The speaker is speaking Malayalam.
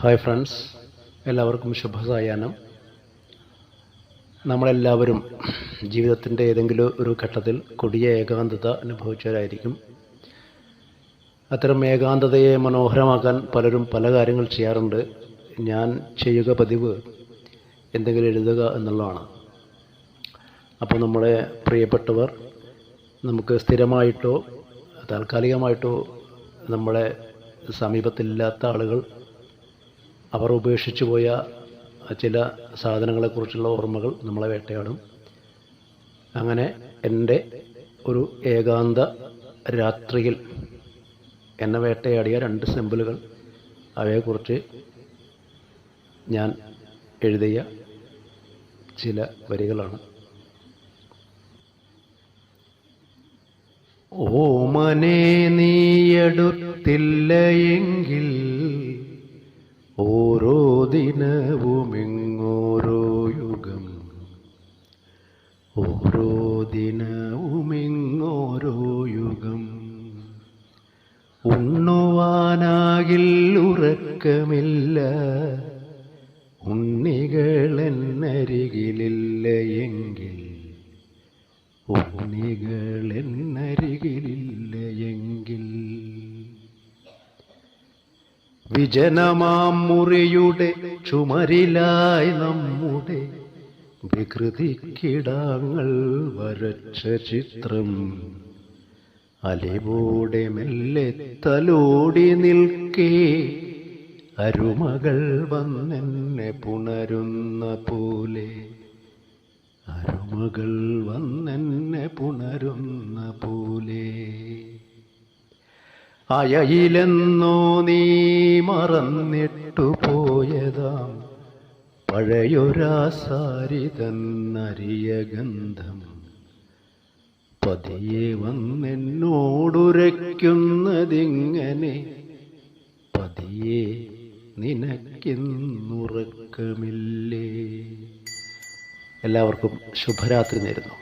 ഹായ് ഫ്രണ്ട്സ്, എല്ലാവർക്കും ശുഭസായാഹ്നം. നമ്മളെല്ലാവരും ജീവിതത്തിൻ്റെ ഏതെങ്കിലും ഒരു ഘട്ടത്തിൽ കൊടിയ ഏകാന്തത അനുഭവിച്ചവരായിരിക്കും. അത്തരം ഏകാന്തതയെ മനോഹരമാക്കാൻ പലരും പല കാര്യങ്ങൾ ചെയ്യാറുണ്ട്. ഞാൻ ചെയ്യുക പതിവ് എന്തെങ്കിലും എഴുതുക എന്നുള്ളതാണ്. അപ്പോൾ നമ്മളെ പ്രിയപ്പെട്ടവർ, നമുക്ക് സ്ഥിരമായിട്ടോ താൽക്കാലികമായിട്ടോ നമ്മളെ സമീപത്തില്ലാത്ത ആളുകൾ, അവർ ഉപേക്ഷിച്ചു പോയ ചില സാധനങ്ങളെക്കുറിച്ചുള്ള ഓർമ്മകൾ നമ്മളെ വേട്ടയാടും. അങ്ങനെ എൻ്റെ ഒരു ഏകാന്ത രാത്രിയിൽ എന്നെ വേട്ടയാടിയ 2 സിംബലുകൾ, അവയെക്കുറിച്ച് ഞാൻ എഴുതിയ ചില വരികളാണ്. ഓമനെ നീയടുത്തില്ല എങ്കിൽ ഓരോ ദിനവുമിങ്ങോരോ യുഗം, ഓരോ ദിനവുമിങ്ങോരോ യുഗം. ഉണ്ണുവാനാകിൽ ഉറക്കമില്ല, ഉണ്ണികളെന്നരികിലില്ല എങ്കിൽ, ഉണ്ണികളെന്നരികിലില്ല എങ്കിൽ. വിജനമാം മുറിയുടെ ചുമരിലായി നമ്മുടെ വികൃതിക്കിടാങ്ങൾ വരച്ച ചിത്രം അലിവോടെ മെല്ലെ തലോടി നിൽക്കേ അരുമകൾ വന്നെന്നെ പുണരുന്ന പോലെ, അരുമകൾ വന്നെന്നെ പുണരുന്ന പോലെ. അയയിലെന്നോ നീ മറന്നിട്ടു പോയതാം പഴയൊരാസാരി തന്നറിയ ഗന്ധം പതിയെ വന്നെന്നോടുരയ്ക്കുന്നതിങ്ങനെ, പതിയെ നിനക്കിന്നുറക്കമില്ലേ. എല്ലാവർക്കും ശുഭരാത്രി നേരുന്നു.